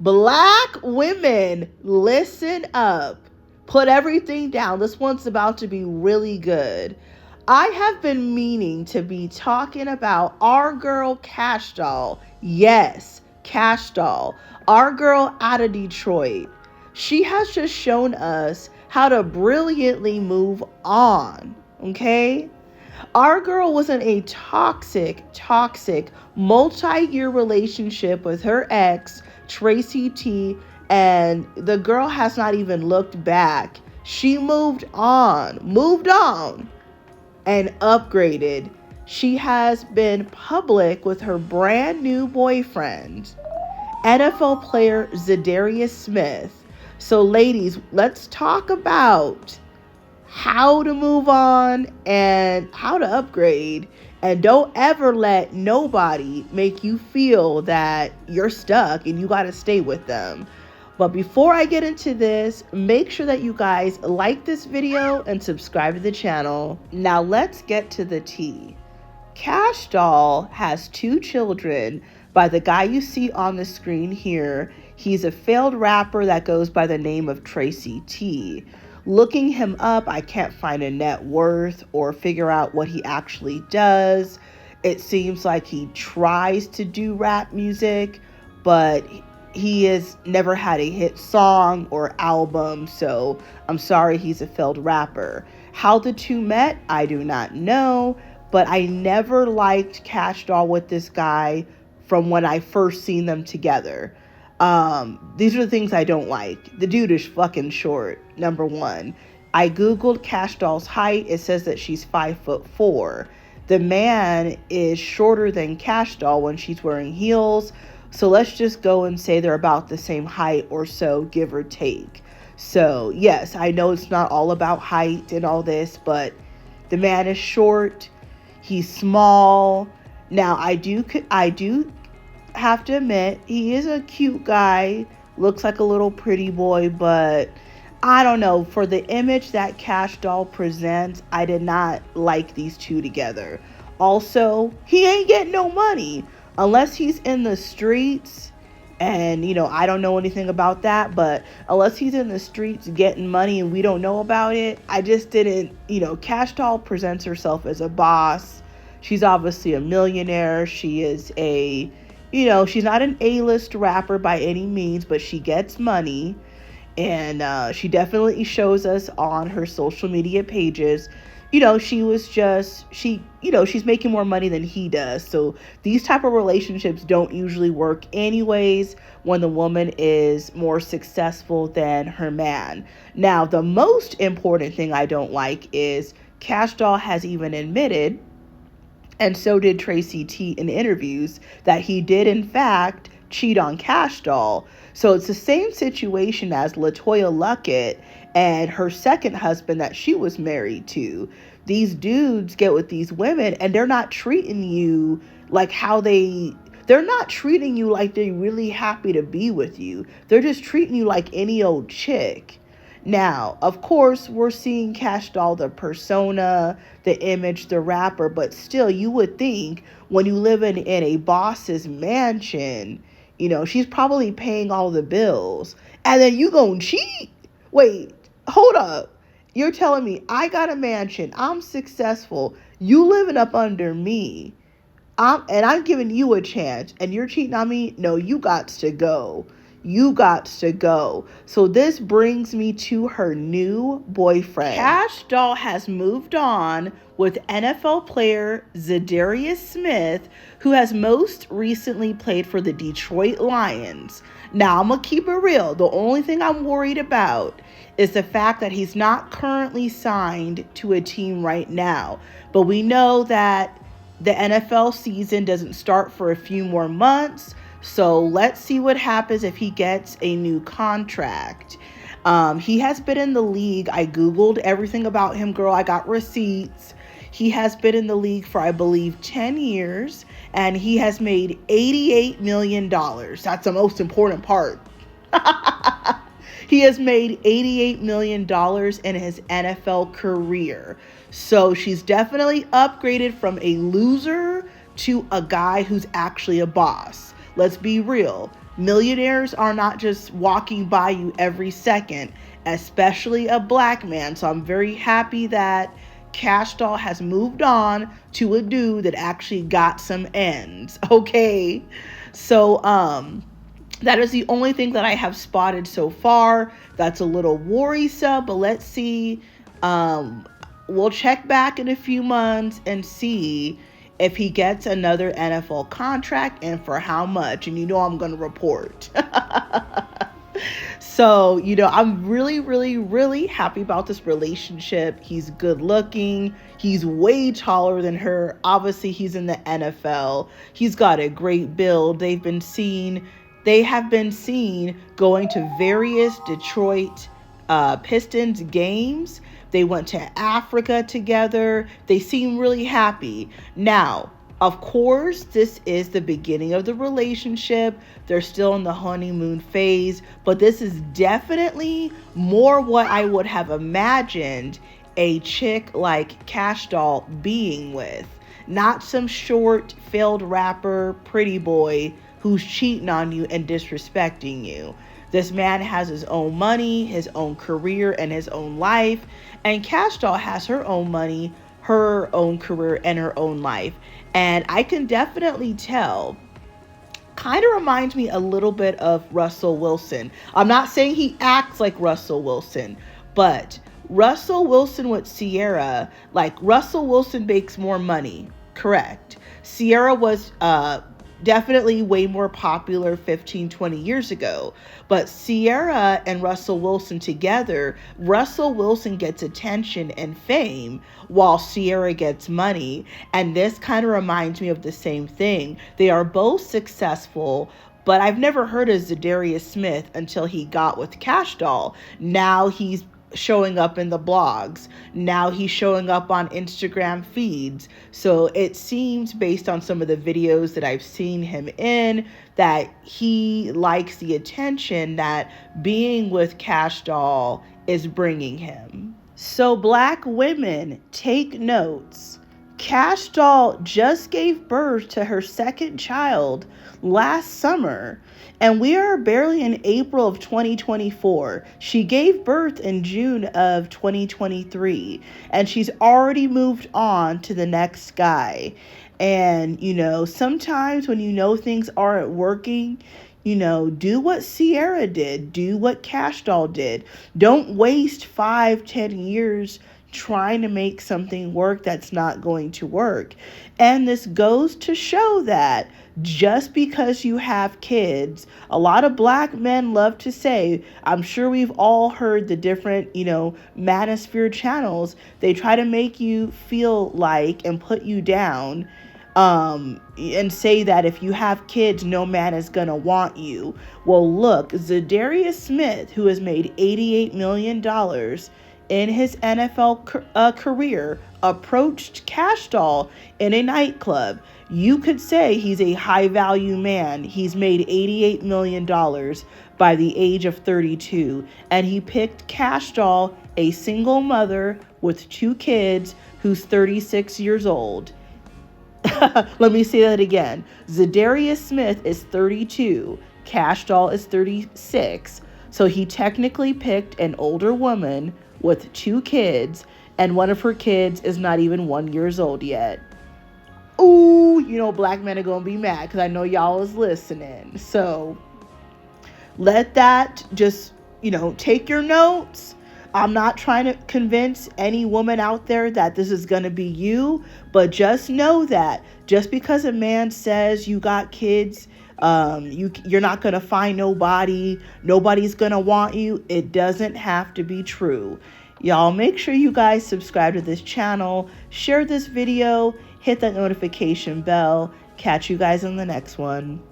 Black women, listen up. Put everything down. This one's about to be really good. I have been meaning to be talking about our girl Kashdoll. Yes, Kashdoll. Our girl out of Detroit. She has just shown us how to brilliantly move on. Okay? Our girl was in a toxic, multi-year relationship with her ex, Tracy T, and the girl has not even looked back. She moved on, and upgraded. She has been public with her brand new boyfriend, NFL player Zadarius Smith. So ladies, let's talk about how to move on and how to upgrade. And don't ever let nobody make you feel that you're stuck and you got to stay with them. But before I get into this, make sure that you guys like this video and subscribe to the channel. Now let's get to the tea. Kashdoll has 2 children by the guy you see on the screen here. He's a failed rapper that goes by the name of Tracy T. Looking him up, I can't find a net worth or figure out what he actually does. It seems like he tries to do rap music, but he has never had a hit song or album, so I'm sorry, he's a failed rapper. How the 2 met, I do not know, but I never liked Kashdoll with this guy from when I first seen them together. These are the things I don't like. The dude is fucking short, number 1. I googled Kashdoll's height. It says that she's 5'4". The man is shorter than Kashdoll when she's wearing heels. So let's just go and say they're about the same height or so, give or take. So yes, I know it's not all about height and all this, but the man is short. He's small. Now I do have to admit, he is a cute guy, looks like a little pretty boy, but I don't know, for the image that Kashdoll presents, I did not like these 2 together. Also, he ain't getting no money unless he's in the streets, and I don't know anything about that, but unless he's in the streets getting money and we don't know about it, I just didn't. Kashdoll presents herself as a boss. She's obviously a millionaire. She is she's not an A-list rapper by any means, but she gets money. And she definitely shows us on her social media pages, she's making more money than he does. So these type of relationships don't usually work anyways when the woman is more successful than her man. Now, the most important thing I don't like is Kashdoll has even admitted, and so did Tracy T in interviews, that he did in fact cheat on Kashdoll. So it's the same situation as LaToya Luckett and her second husband that she was married to. These dudes get with these women and they're not treating you like they're not treating you like they're really happy to be with you. They're just treating you like any old chick. Now, of course, we're seeing Kashdoll, the persona, the image, the rapper, but still, you would think when you live in a boss's mansion, she's probably paying all the bills, and then you gonna cheat? Wait, hold up. You're telling me I got a mansion, I'm successful, you living up under me, and I'm giving you a chance, and you're cheating on me? No, you got to go. You got to go. So this brings me to her new boyfriend. Kashdoll has moved on with NFL player Zadarius Smith, who has most recently played for the Detroit Lions. Now, I'm going to keep it real. The only thing I'm worried about is the fact that he's not currently signed to a team right now. But we know that the NFL season doesn't start for a few more months. So let's see what happens if he gets a new contract. He has been in the league. I Googled everything about him, girl. I got receipts. He has been in the league for, I believe, 10 years, and he has made $88 million. That's the most important part. He has made $88 million in his NFL career. So she's definitely upgraded from a loser to a guy who's actually a boss. Let's be real. Millionaires are not just walking by you every second, especially a black man. So I'm very happy that Kashdoll has moved on to a dude that actually got some ends. Okay. So that is the only thing that I have spotted so far. That's a little worrisome, but let's see. We'll check back in a few months and see if he gets another NFL contract and for how much. And I'm going to report. So, I'm really, really, really happy about this relationship. He's good looking. He's way taller than her. Obviously, he's in the NFL. He's got a great build. They have been seen going to various Detroit Pistons games. They went to Africa together. They seem really happy. Now, of course, this is the beginning of the relationship. They're still in the honeymoon phase, but this is definitely more what I would have imagined a chick like Kashdoll being with. Not some short, failed rapper, pretty boy who's cheating on you and disrespecting you. This man has his own money, his own career, and his own life. And Kashdoll has her own money, her own career, and her own life. And I can definitely tell, kind of reminds me a little bit of Russell Wilson. I'm not saying he acts like Russell Wilson, but Russell Wilson with Ciara, like Russell Wilson makes more money, correct. Ciara was definitely way more popular 15, 20 years ago. But Ciara and Russell Wilson together, Russell Wilson gets attention and fame while Ciara gets money. And this kind of reminds me of the same thing. They are both successful, but I've never heard of Zadarius Smith until he got with Kashdoll. Now he's showing up in the blogs. Now he's showing up on Instagram feeds. So it seems, based on some of the videos that I've seen him in, that he likes the attention that being with Kashdoll is bringing him. So black women, take notes. Kashdoll just gave birth to her second child last summer, and we are barely in April of 2024. She gave birth in June of 2023, and she's already moved on to the next guy. And, sometimes when things aren't working, do what Ciara did, do what Kashdoll did. Don't waste 5-10 years trying to make something work that's not going to work. And this goes to show that just because you have kids, a lot of black men love to say, I'm sure we've all heard the different, manosphere channels. They try to make you feel like and put you down, and say that if you have kids, no man is going to want you. Well, look, Zadarius Smith, who has made $88 million in his NFL career, approached Kashdoll in a nightclub. You could say he's a high-value man. He's made $88 million by the age of 32, and he picked Kashdoll, a single mother with 2 kids, who's 36 years old. Let me say that again. Zadarius Smith is 32. Kashdoll is 36. So he technically picked an older woman with 2 kids, and one of her kids is not even 1 year old yet. Ooh, black men are going to be mad because I know y'all is listening. So let that just, take your notes. I'm not trying to convince any woman out there that this is going to be you, but just know that just because a man says you got kids, you're not going to find nobody's going to want you, it doesn't have to be true. Y'all, make sure you guys subscribe to this channel, share this video, hit that notification bell. Catch you guys in the next one.